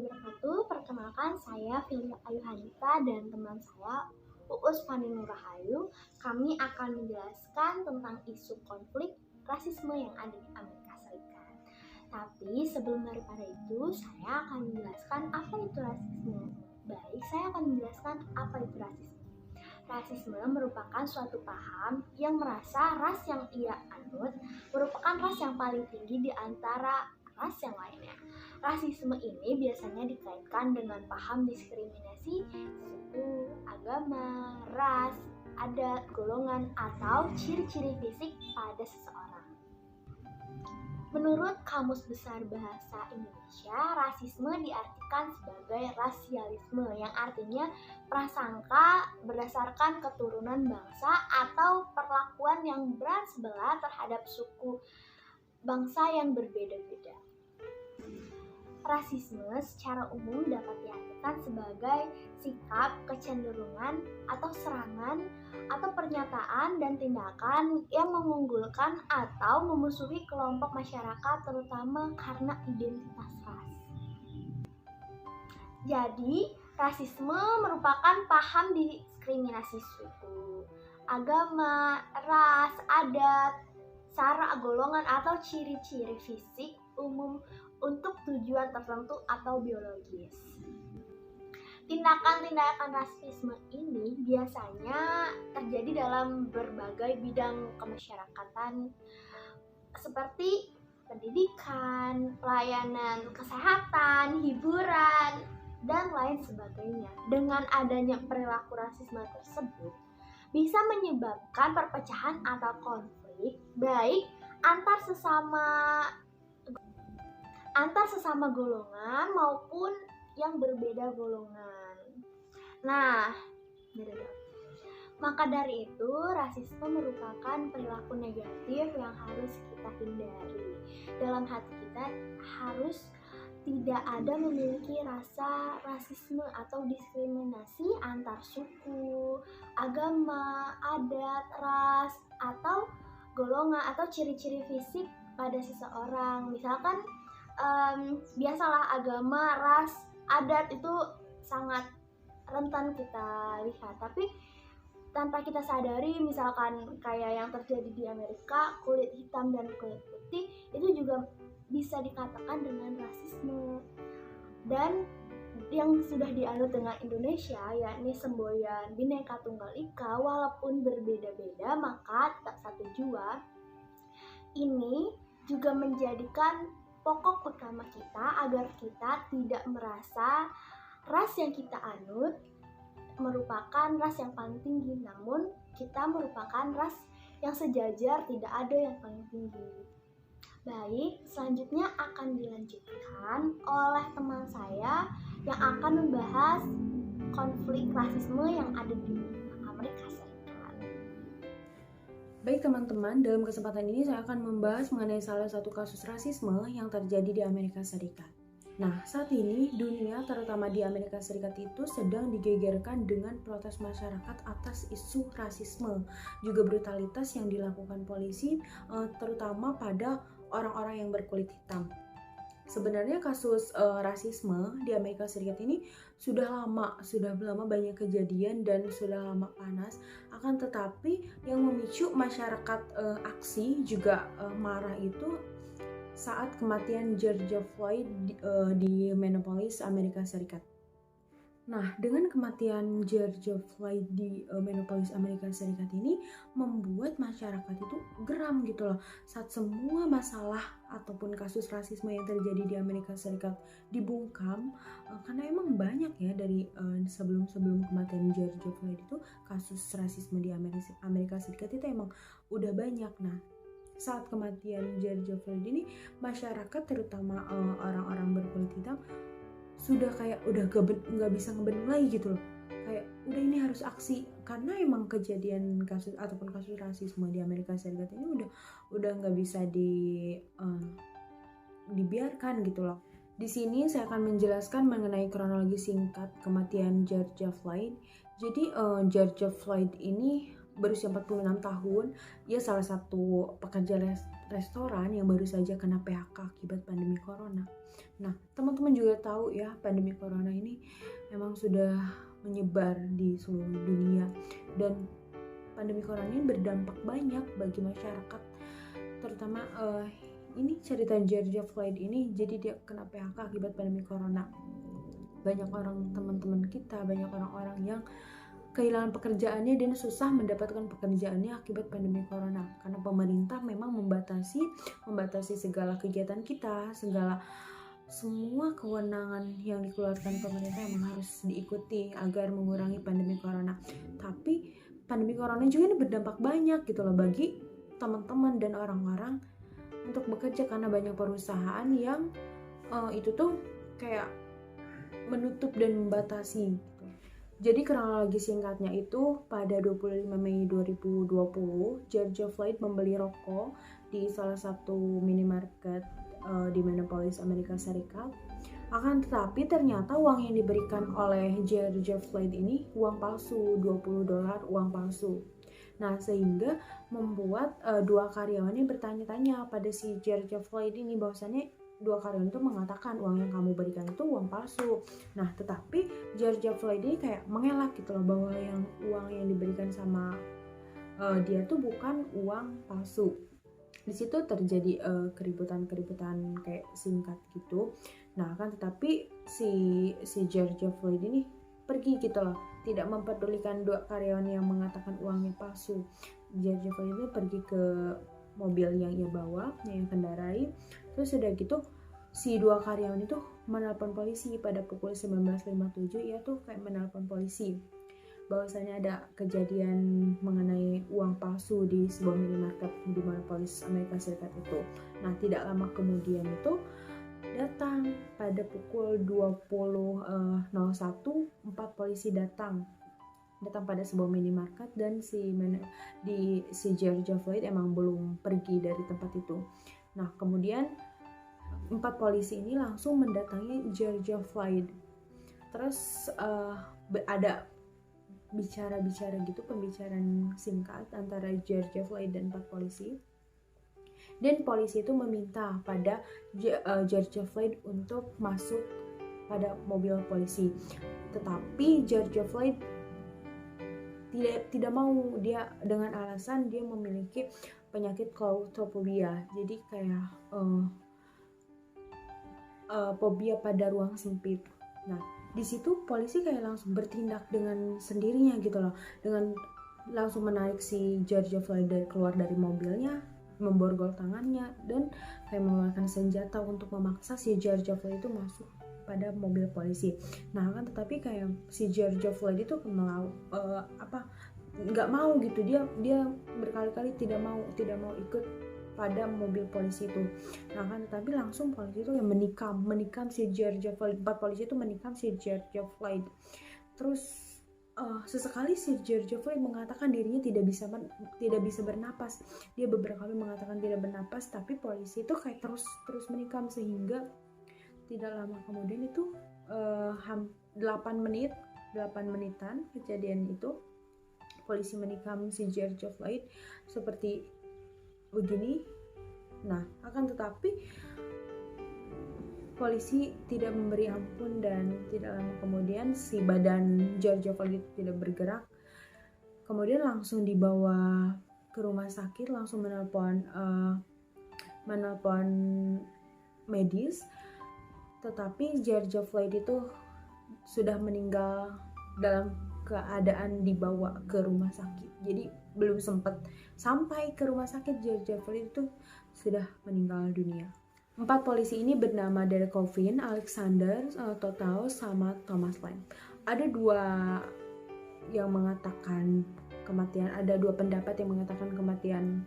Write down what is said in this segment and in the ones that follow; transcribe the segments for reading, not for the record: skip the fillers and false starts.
wabarakatuh. Perkenalkan, saya Filia Ayu Hanita dan teman saya Uus Fani Nurahayu. Kami akan menjelaskan tentang isu konflik rasisme yang ada di Amerika Serikat. Tapi sebelum daripada itu, saya akan menjelaskan apa itu rasisme. Baik, saya akan menjelaskan apa itu rasisme. Rasisme merupakan suatu paham yang merasa ras yang ia anut merupakan ras yang paling tinggi di antara ras yang lainnya. Rasisme ini biasanya dikaitkan dengan paham diskriminasi suku, agama, ras, adat, golongan, atau ciri-ciri fisik pada seseorang. Menurut Kamus Besar Bahasa Indonesia, rasisme diartikan sebagai rasialisme yang artinya prasangka berdasarkan keturunan bangsa atau perlakuan yang berat sebelah terhadap suku bangsa yang berbeda-beda. Rasisme secara umum dapat diartikan sebagai sikap, kecenderungan, atau serangan, atau pernyataan dan tindakan yang mengunggulkan atau memusuhi kelompok masyarakat terutama karena identitas ras. Jadi, rasisme merupakan paham diskriminasi suku, agama, ras, adat, sara, golongan, atau ciri-ciri fisik umum untuk tujuan tertentu atau biologis. Tindakan-tindakan rasisme ini biasanya terjadi dalam berbagai bidang kemasyarakatan seperti pendidikan, pelayanan kesehatan, hiburan, dan lain sebagainya. Dengan adanya perilaku rasisme tersebut bisa menyebabkan perpecahan atau konflik baik antar sesama golongan maupun yang berbeda golongan. Nah, maka dari itu rasisme merupakan perilaku negatif yang harus kita hindari. Dalam hati kita harus tidak ada memiliki rasa rasisme atau diskriminasi antar suku, agama, adat, ras, atau golongan atau ciri-ciri fisik pada seseorang. Misalkan biasalah agama, ras, adat itu sangat rentan kita lihat, tapi tanpa kita sadari, misalkan kayak yang terjadi di Amerika, kulit hitam dan kulit putih itu juga bisa dikatakan dengan rasisme. Dan yang sudah dianut dengan Indonesia, yakni semboyan Bhinneka Tunggal Ika, walaupun berbeda-beda maka tetap satu jua. Ini juga menjadikan pokok utama kita agar kita tidak merasa ras yang kita anut merupakan ras yang paling tinggi, namun kita merupakan ras yang sejajar, tidak ada yang paling tinggi. Baik, selanjutnya akan dilanjutkan oleh teman saya yang akan membahas konflik rasisme yang ada di Amerika Serikat. Baik teman-teman, dalam kesempatan ini saya akan membahas mengenai salah satu kasus rasisme yang terjadi di Amerika Serikat. Nah, saat ini dunia terutama di Amerika Serikat itu sedang digegerkan dengan protes masyarakat atas isu rasisme, juga brutalitas yang dilakukan polisi terutama pada orang-orang yang berkulit hitam. Sebenarnya kasus rasisme di Amerika Serikat ini sudah lama banyak kejadian dan sudah lama panas. Akan tetapi yang memicu masyarakat aksi juga marah itu saat kematian George Floyd di Minneapolis, Amerika Serikat. Nah, dengan kematian George Floyd di Minneapolis, Amerika Serikat ini membuat masyarakat itu geram gitu loh. Saat semua masalah ataupun kasus rasisme yang terjadi di Amerika Serikat dibungkam, karena emang banyak ya dari sebelum kematian George Floyd itu kasus rasisme di Amerika Serikat itu emang udah banyak. Nah, saat kematian George Floyd ini masyarakat terutama orang-orang berkulit hitam sudah kayak udah nggak bisa ngebendung lagi gitu loh, kayak udah ini harus aksi karena emang kejadian kasus ataupun kasus rasisme di Amerika Serikat ini udah nggak bisa dibiarkan gitu loh. Di sini saya akan menjelaskan mengenai kronologi singkat kematian George Floyd. Jadi George Floyd ini berusia 46 tahun, ia salah satu pekerja restoran yang baru saja kena PHK akibat pandemi corona. Nah, teman-teman juga tahu ya, pandemi corona ini memang sudah menyebar di seluruh dunia, dan pandemi corona ini berdampak banyak bagi masyarakat, terutama ini cerita George Floyd ini. Jadi dia kena PHK akibat pandemi corona. Banyak orang, teman-teman kita, banyak orang-orang yang kehilangan pekerjaannya dan susah mendapatkan pekerjaannya akibat pandemi corona, karena pemerintah memang membatasi segala kegiatan kita, semua kewenangan yang dikeluarkan pemerintah memang harus diikuti agar mengurangi pandemi corona. Tapi pandemi corona juga ini berdampak banyak gitu loh bagi teman-teman dan orang-orang untuk bekerja, karena banyak perusahaan yang itu tuh kayak menutup dan membatasi gitu. Jadi kronologi singkatnya itu, pada 25 Mei 2020 George Floyd membeli rokok di salah satu minimarket di Minneapolis, Amerika Serikat. Akan tetapi ternyata uang yang diberikan oleh George Floyd ini uang palsu, $20 uang palsu. Nah, sehingga membuat dua karyawannya bertanya-tanya pada si George Floyd ini, bahwasannya dua karyawan itu mengatakan uang yang kamu berikan itu uang palsu. Nah, tetapi George Floyd ini kayak mengelak gitu loh, bahwa uang yang diberikan sama dia tuh bukan uang palsu. Di situ terjadi keributan kayak singkat gitu. Nah, kan tetapi si George Floyd ini pergi gitu loh, tidak mempedulikan dua karyawan yang mengatakan uangnya palsu. George Floyd ini pergi ke mobil yang ia bawa, yang kendarai. Terus udah gitu si dua karyawan itu menelpon polisi pada pukul 19.57. Ia tuh kayak menelpon polisi bahwasanya ada kejadian mengenai uang palsu di sebuah minimarket di Minneapolis, Amerika Serikat itu. Nah, tidak lama kemudian itu datang pada pukul 20.01, 4 polisi datang pada sebuah minimarket, dan si George Floyd emang belum pergi dari tempat itu. Nah, kemudian 4 polisi ini langsung mendatangi George Floyd. Terus ada bicara gitu, pembicaraan singkat antara George Floyd dan 4 polisi. Dan polisi itu meminta pada George Floyd untuk masuk pada mobil polisi. Tetapi George Floyd tidak mau, dia dengan alasan dia memiliki penyakit claustrophobia. Jadi kayak fobia pada ruang sempit. Nah, di situ polisi kayak langsung bertindak dengan sendirinya gitu loh, dengan langsung menarik si George Floyd keluar dari mobilnya, memborgol tangannya, dan kayak mengeluarkan senjata untuk memaksa si George Floyd itu masuk pada mobil polisi. Nah, kan tetapi kayak si George Floyd itu nggak mau gitu, dia berkali-kali tidak mau ikut pada mobil polisi itu. Nah, kan tetapi langsung polisi itu yang menikam si George Floyd. 4 polisi itu menikam si George Floyd. Terus sesekali si George Floyd mengatakan dirinya tidak bisa bernapas. Dia beberapa kali mengatakan tidak bernapas, tapi polisi itu kayak terus menikam, sehingga tidak lama kemudian itu 8 menitan kejadian itu, polisi menikam si George Floyd seperti begini. Nah, akan tetapi polisi tidak memberi ampun, dan tidak lama kemudian si badan George Floyd tidak bergerak. Kemudian langsung dibawa ke rumah sakit, langsung menelpon medis. Tetapi George Floyd itu sudah meninggal dalam keadaan dibawa ke rumah sakit. Jadi belum sempat sampai ke rumah sakit, George Floyd itu sudah meninggal dunia. 4 polisi ini bernama Derek Chauvin, Alexander Total, sama Thomas Lane. Ada 2 yang mengatakan kematian, ada 2 pendapat yang mengatakan kematian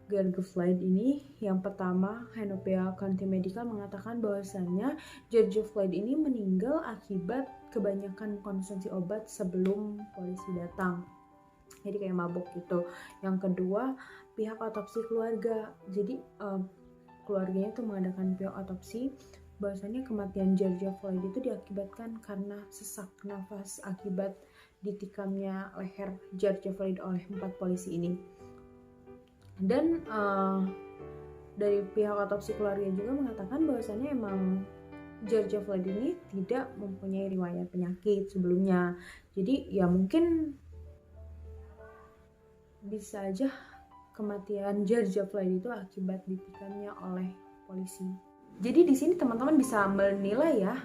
George Floyd ini. Yang pertama, Hennepin County Medical mengatakan bahwasannya George Floyd ini meninggal akibat kebanyakan konsumsi obat sebelum polisi datang. Jadi kayak mabuk gitu. Yang kedua, pihak otopsi keluarga. Jadi keluarganya itu mengadakan pihak otopsi bahwasannya kematian George Floyd itu diakibatkan karena sesak nafas akibat ditikamnya leher George Floyd oleh 4 polisi ini. Dan dari pihak otopsi keluarga juga mengatakan bahwasannya emang George Floyd ini tidak mempunyai riwayat penyakit sebelumnya. Jadi ya mungkin bisa aja kematian George Floyd itu akibat ditikamnya oleh polisi. Jadi di sini teman-teman bisa menilai ya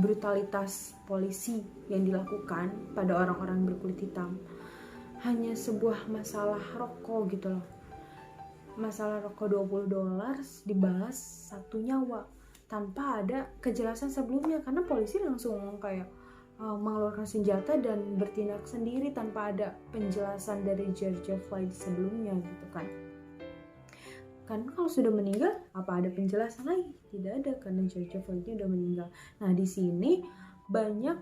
brutalitas polisi yang dilakukan pada orang-orang berkulit hitam. Hanya sebuah masalah rokok gitu loh. Masalah rokok $20 dibalas 1 nyawa tanpa ada kejelasan sebelumnya, karena polisi langsung kayak mengeluarkan senjata dan bertindak sendiri tanpa ada penjelasan dari George Floyd sebelumnya gitu kan. Karena kalau sudah meninggal, apa ada penjelasan lagi? Tidak ada, karena George Floyd-nya sudah meninggal. Nah di sini banyak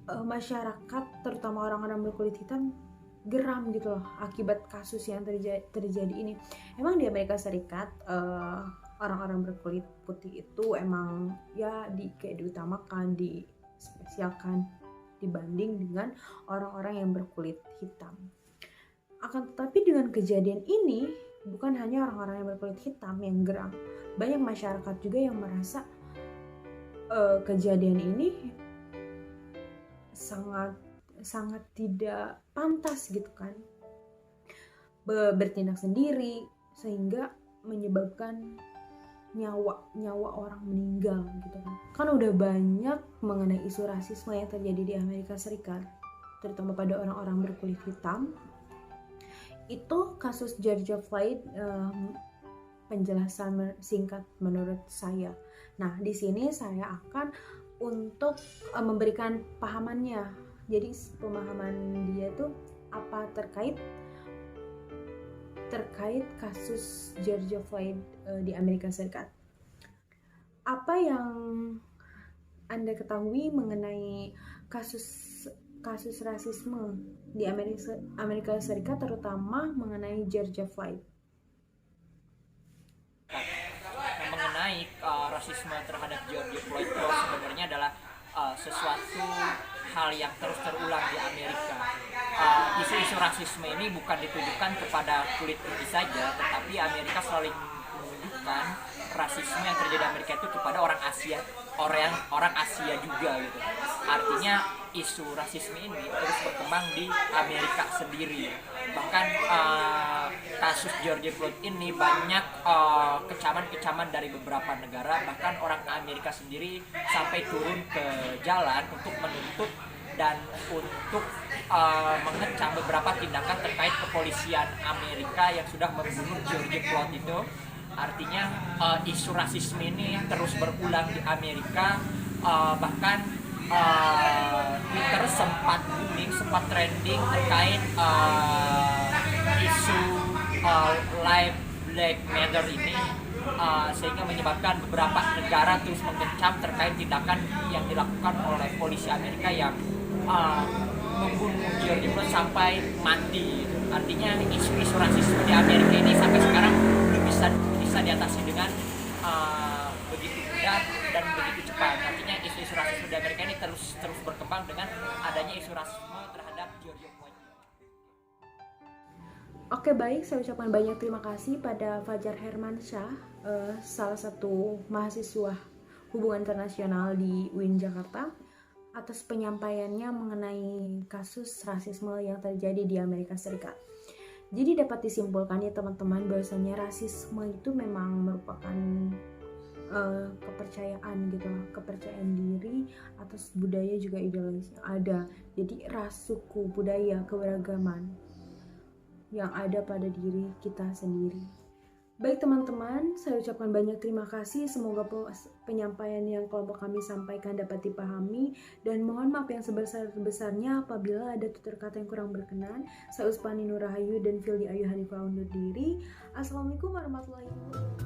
masyarakat, terutama orang-orang berkulit hitam, geram gitu loh akibat kasus yang terjadi ini. Emang di Amerika Serikat orang-orang berkulit putih itu emang ya kayak diutamakan, dispesialkan dibanding dengan orang-orang yang berkulit hitam. Akan tetapi dengan kejadian ini, bukan hanya orang-orang yang berkulit hitam yang geram, banyak masyarakat juga yang merasa kejadian ini sangat tidak pantas gitu kan, bertindak sendiri sehingga menyebabkan nyawa orang meninggal gitu kan. Kan udah banyak mengenai isu rasisme yang terjadi di Amerika Serikat, terutama pada orang-orang berkulit hitam. Itu kasus George Floyd, penjelasan singkat menurut saya. Nah di sini saya akan untuk memberikan pahamannya. Jadi pemahaman dia tuh apa terkait kasus George Floyd di Amerika Serikat. Apa yang Anda ketahui mengenai kasus rasisme di Amerika Serikat, terutama mengenai George Floyd? Mengenai rasisme terhadap George Floyd itu sebenarnya adalah sesuatu hal yang terus terulang di Amerika. Isu-isu rasisme ini bukan ditujukan kepada kulit putih saja, tetapi Amerika selalu menunjukkan rasisme yang terjadi di Amerika itu kepada orang Asia juga gitu. Artinya isu rasisme ini terus berkembang di Amerika sendiri. Bahkan kasus George Floyd ini banyak kecaman-kecaman dari beberapa negara, bahkan orang Amerika sendiri sampai turun ke jalan untuk menuntut dan untuk mengecam beberapa tindakan terkait kepolisian Amerika yang sudah membunuh George Floyd itu. Artinya isu rasisme ini terus berulang di Amerika. Bahkan Twitter sempat booming, sempat trending terkait isu Live Black Matter ini, sehingga menyebabkan beberapa negara terus mengecam terkait tindakan yang dilakukan oleh polisi Amerika yang membunuh George Floyd sampai mati. Artinya isu-isu rasisme di Amerika ini sampai sekarang belum bisa diatasi dengan begitu mudah dan begitu cepat. Artinya isu-isu rasisme di Amerika ini terus berkembang dengan adanya isu rasisme terhadap George Floyd. Oke baik, saya ucapkan banyak terima kasih pada Fajar Hermansyah, salah satu mahasiswa hubungan internasional di UIN Jakarta, atas penyampaiannya mengenai kasus rasisme yang terjadi di Amerika Serikat. Jadi dapat disimpulkan ya teman-teman, bahwasanya rasisme itu memang merupakan kepercayaan gitu loh, kepercayaan diri atas budaya juga ideologis yang ada. Jadi ras, suku, budaya, keberagaman yang ada pada diri kita sendiri. Baik teman-teman, saya ucapkan banyak terima kasih. Semoga penyampaian yang kelompok kami sampaikan dapat dipahami, dan mohon maaf yang sebesar-besarnya apabila ada tutur kata yang kurang berkenan. Saya Uspani Nur Rahayu dan Fildi Ayu Hanifah undur diri. Assalamualaikum warahmatullahi wabarakatuh.